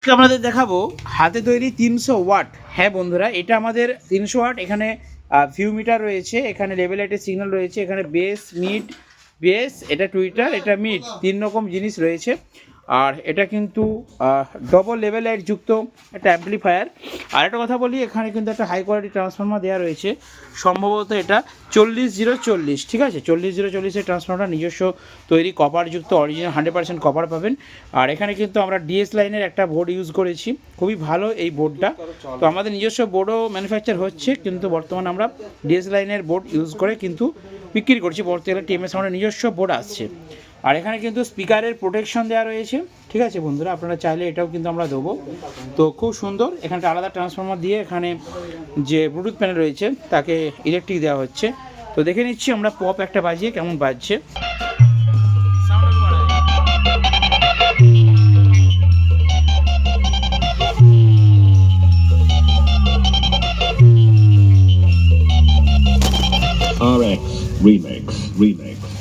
আজকে আপনাদের দেখাবো হাতে তৈরি 300 ওয়াট। হ্যাঁ বন্ধুরা, এটা আমাদের 300 ওয়াট। এখানে ভিউ মিটার রয়েছে, এখানে লেভেল লাইটের সিগন্যাল রয়েছে, এখানে বেস মিড বেস, এটা টুইটার, এটা মিড, 3 রকম জিনিস রয়েছে। আর এটা কিন্তু ডবল লেভেল লাইট যুক্ত একটা অ্যাম্পলিফায়ার। আর একটা কথা বলি, এখানে কিন্তু একটা হাই কোয়ালিটি ট্রান্সফর্মার দেওয়া রয়েছে, সম্ভবত এটা 40-040, ঠিক আছে, 40-040-এর ট্রান্সফর্মারটা নিজস্ব তৈরি কপারযুক্ত অরিজিনাল 100% কপার পাবেন। আর এখানে কিন্তু আমরা ডিএস লাইনের একটা বোর্ড ইউজ করেছি, খুবই ভালো এই বোর্ডটা। তো আমাদের নিজস্ব বোর্ডও ম্যানুফ্যাকচার হচ্ছে, কিন্তু বর্তমানে আমরা ডিএস লাইনের বোর্ড ইউজ করে কিন্তু বিক্রি করছি। বর্তমানে টিএমএস আমাদের নিজস্ব বোর্ড আসছে। আর এখানে কিন্তু স্পিকারের প্রোটেকশন দেওয়া রয়েছে, ঠিক আছে বন্ধুরা, আপনারা চাইলে এটাও কিন্তু আমরা দেবো। তো খুব সুন্দর, এখানটা আলাদা ট্রান্সফর্মার দিয়ে এখানে যে ব্লুটুথ প্যানেল রয়েছে তাকে ইলেকট্রিক দেওয়া হচ্ছে। তো দেখে নিচ্ছি আমরা পপ একটা বাজিয়ে কেমন বাজছে। RX Remix.